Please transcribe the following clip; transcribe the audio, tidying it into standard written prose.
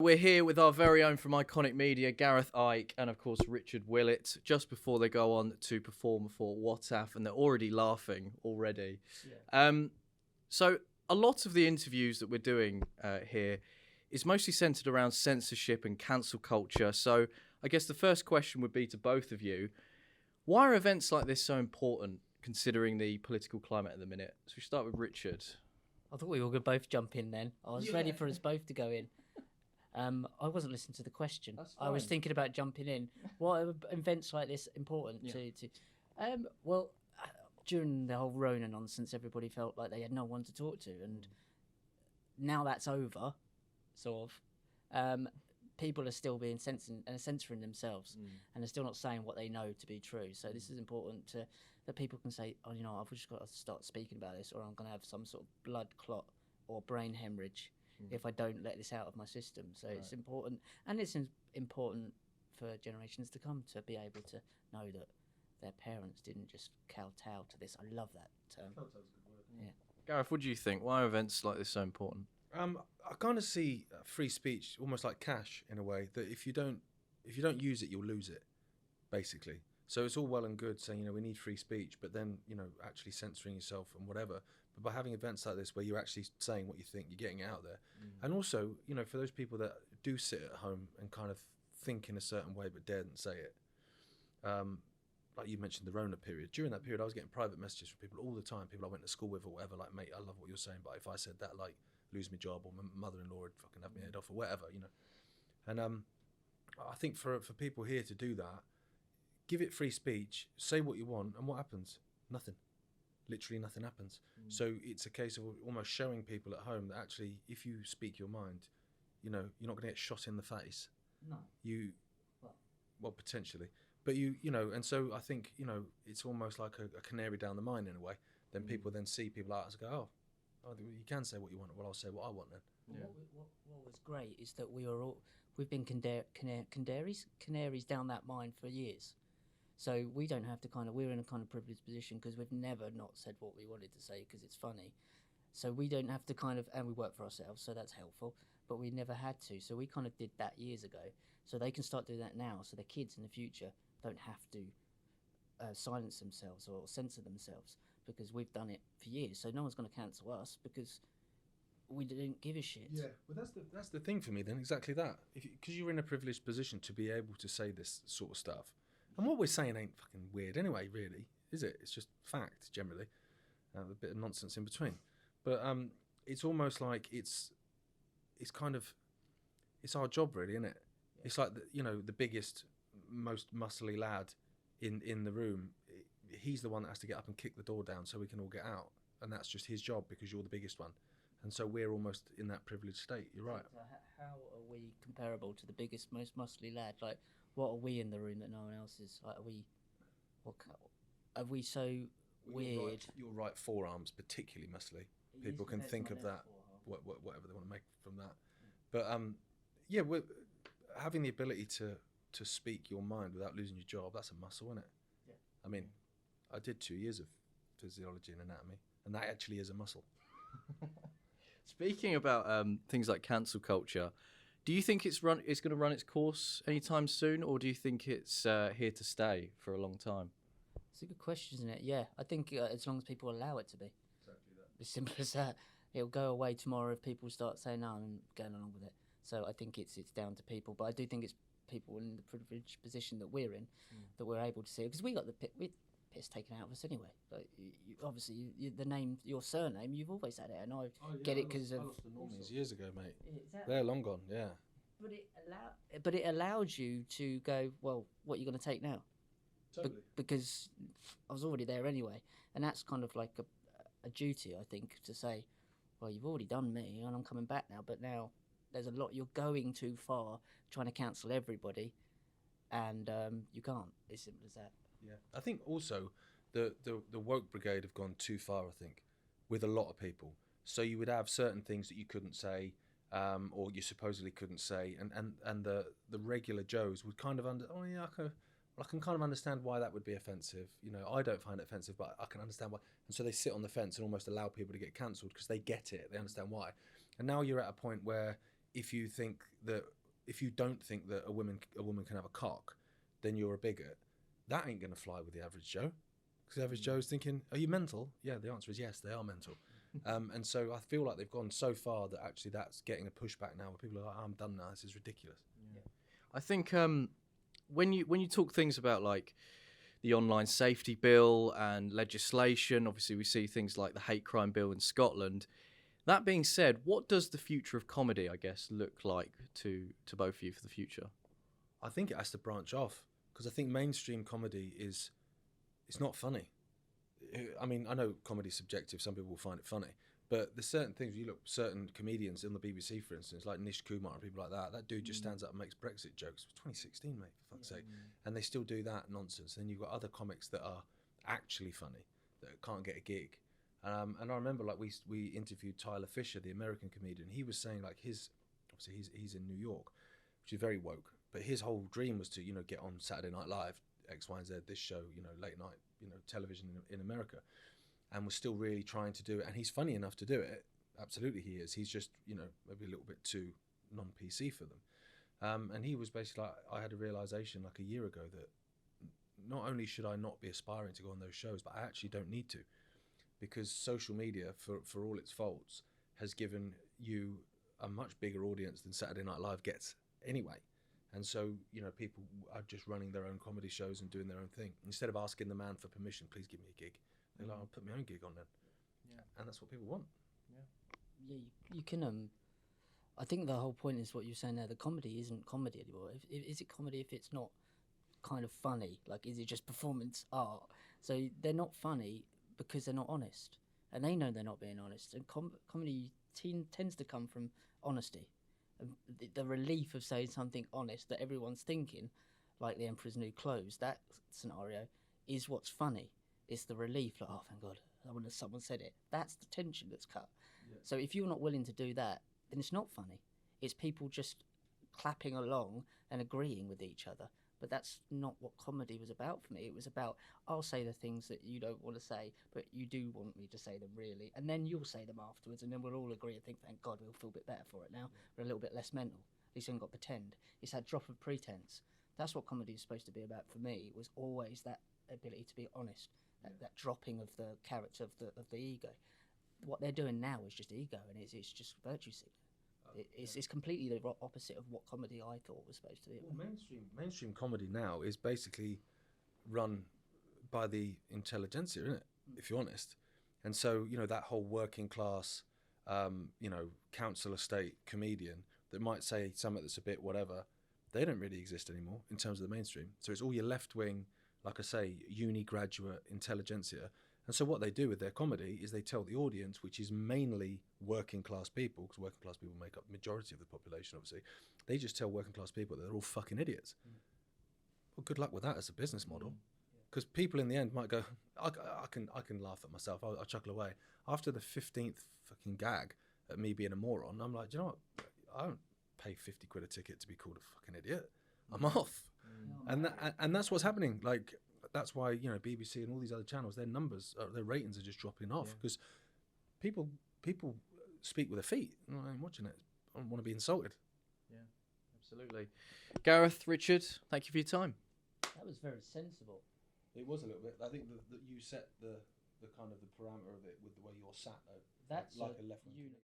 We're here with our very own from Ickonic Media, Gareth, Icke, and of course Richard Willett, just before they go on to perform for WTAF, and they're already laughing already. Yeah. So a lot of the interviews that we're doing here is mostly centred around censorship and cancel culture. So I guess the first question would be to both of you, why are events like this so important, considering the political climate at the minute? So we start with Richard. I thought we were going to both jump in then. I was ready for us both to go in. I wasn't listening to the question. I was thinking about jumping in. Why are events like this important to? Well, during the whole Rona nonsense, everybody felt like they had no one to talk to, and now that's over, sort of. People are still being censoring themselves, and they're still not saying what they know to be true. So this is important that people can say, oh, you know, I've just got to start speaking about this, or I'm going to have some sort of blood clot or brain hemorrhage if I don't let this out of my system. So it's important, and it's important for generations to come to be able to know that their parents didn't just kowtow to this. I love that term. Kowtow's a good word. Yeah. Gareth, what do you think? Why are events like this so important? I kind of see free speech almost like cash in a way, that if you don't use it, you'll lose it, basically. So it's all well and good saying, you know, we need free speech, but then, you know, actually censoring yourself and whatever. But by having events like this where you're actually saying what you think, you're getting it out there. And also, you know, for those people that do sit at home and kind of think in a certain way but daren't say it, like you mentioned the Rona period. During that period, I was getting private messages from people all the time, people I went to school with or whatever, like, mate, I love what you're saying, but if I said that, like, lose my job, or my mother-in-law would fucking have my head off, or whatever, you know. And I think for people here to do that, give it free speech, say what you want, and what happens? Nothing. Literally nothing happens. So it's a case of almost showing people at home that actually, if you speak your mind, you know, you're not going to get shot in the face. No. Well, potentially. But you know, and so I think, you know, it's almost like a canary down the mine in a way. Then people then see people like us and go, oh, you can say what you want. Well, I'll say what I want then. Yeah. What was great is that we've been canaries down that mine for years. So we don't have to we're in a kind of privileged position because we've never not said what we wanted to say because it's funny. So we don't have to and we work for ourselves, so that's helpful, but we never had to. So we kind of did that years ago. So they can start doing that now, so the kids in the future don't have to silence themselves or censor themselves, because we've done it for years. So no one's going to cancel us because we didn't give a shit. Yeah, well, that's the thing for me then, exactly that. Because you're in a privileged position to be able to say this sort of stuff. And what we're saying ain't fucking weird anyway, really, is it? It's just fact, generally. A bit of nonsense in between. But it's almost like it's our job, really, isn't it? Yeah. It's like, the biggest, most muscly lad in the room, he's the one that has to get up and kick the door down so we can all get out. And that's just his job because you're the biggest one. And so we're almost in that privileged state. You're right. So how are we comparable to the biggest, most muscly lad? Like, what are we in the room that no one else is? Like, are we so weird? Your right forearms particularly muscly. People can think of that, whatever they want to make from that. But we're having the ability to speak your mind without losing your job. That's a muscle, isn't it? Yeah. I mean, I did 2 years of physiology and anatomy, and that actually is a muscle. Speaking about things like cancel culture, do you think it's going to run its course anytime soon, or do you think it's here to stay for a long time? It's a good question, isn't it? Yeah, I think as long as people allow it to be. Exactly that. As simple as that. It'll go away tomorrow if people start saying, no, I'm going along with it. So I think it's down to people. But I do think it's people in the privileged position that we're in that we're able to see it. Because we got the piss taken out of us anyway. Like, obviously, the name, your surname, you've always had it. And I get it because of... I lost the normies years ago, mate. Exactly. They're long gone, yeah. But it allowed you to go, well, what are you going to take now? Totally. Because I was already there anyway. And that's kind of like a duty, I think, to say, well, you've already done me and I'm coming back now, but now there's a lot, you're going too far trying to cancel everybody, and you can't. As simple as that. Yeah, I think also the woke brigade have gone too far, I think, with a lot of people. So you would have certain things that you couldn't say, or you supposedly couldn't say, and the regular Joes would kind of I can kind of understand why that would be offensive. You know, I don't find it offensive, but I can understand why. And so they sit on the fence and almost allow people to get cancelled because they get it. They understand why. And now you're at a point where if you don't think that a woman can have a cock, then you're a bigot. That ain't going to fly with the average Joe. Because the average Joe's thinking, are you mental? Yeah, the answer is yes, they are mental. And so I feel like they've gone so far that actually that's getting a pushback now where people are like, I'm done now, this is ridiculous. Yeah. I think when you talk things about like the online safety bill and legislation, obviously we see things like the hate crime bill in Scotland. That being said, what does the future of comedy, I guess, look like to both of you for the future? I think it has to branch off, because I think mainstream comedy it's not funny. I mean, I know comedy's subjective. Some people will find it funny, but there's certain things. You look, certain comedians on the BBC, for instance, like Nish Kumar and people like that. That dude just stands up and makes Brexit jokes. It was 2016, mate, for fuck's sake. And they still do that nonsense. Then you've got other comics that are actually funny that can't get a gig. And I remember, like, we interviewed Tyler Fisher, the American comedian. He was saying, like, obviously he's in New York, which is very woke, but his whole dream was to, you know, get on Saturday Night Live, X, Y, and Z, this show, you know, late night, you know, television in America, and was still really trying to do it. And he's funny enough to do it. Absolutely, he is. He's just, you know, maybe a little bit too non-PC for them. And he was basically like, I had a realization like a year ago that not only should I not be aspiring to go on those shows, but I actually don't need to, because social media, for all its faults, has given you a much bigger audience than Saturday Night Live gets anyway. And so, you know, people are just running their own comedy shows and doing their own thing. Instead of asking the man for permission, please give me a gig, they're like, I'll put my own gig on then. Yeah. And that's what people want. Yeah, you can. I think the whole point is what you're saying there. The comedy isn't comedy anymore. Is it comedy if it's not kind of funny? Like, is it just performance art? So they're not funny because they're not honest. And they know they're not being honest. And comedy tends to come from honesty. The relief of saying something honest that everyone's thinking, like The Emperor's New Clothes, that scenario is what's funny. It's the relief, like, oh, thank God, I wonder if someone said it. That's the tension that's cut. Yeah. So if you're not willing to do that, then it's not funny. It's people just clapping along and agreeing with each other. But that's not what comedy was about for me. It was about, I'll say the things that you don't want to say, but you do want me to say them, really. And then you'll say them afterwards, and then we'll all agree and think, thank God, we'll feel a bit better for it now. We're a little bit less mental. At least we haven't got pretend. It's that drop of pretense. That's what comedy is supposed to be about for me. It was always that ability to be honest, that dropping of the character of the ego. What they're doing now is just ego, and it's just virtue signaling. It's completely the opposite of what comedy I thought was supposed to be. Well, mainstream comedy now is basically run by the intelligentsia, isn't it? If you're honest. And so, you know, that whole working class, you know, council estate comedian that might say something that's a bit whatever, they don't really exist anymore in terms of the mainstream. So it's all your left wing, like I say, uni graduate intelligentsia. And so what they do with their comedy is they tell the audience, which is mainly working class people, because working class people make up the majority of the population, obviously. They just tell working class people that they're all fucking idiots. Well, good luck with that as a business model, because people in the end might go, I can laugh at myself. I'll chuckle away. After the 15th fucking gag at me being a moron, I'm like, do you know what? I don't pay 50 quid a ticket to be called a fucking idiot. I'm off. And that's what's happening. Like, that's why, you know, BBC and all these other channels, their numbers, their ratings are just dropping off, because people speak with their feet. I'm watching it. I don't want to be insulted. Yeah, absolutely. Gareth, Richard, thank you for your time. That was very sensible. It was a little bit. I think that you set the kind of the parameter of it with the way you're sat, though. That's like a left wing.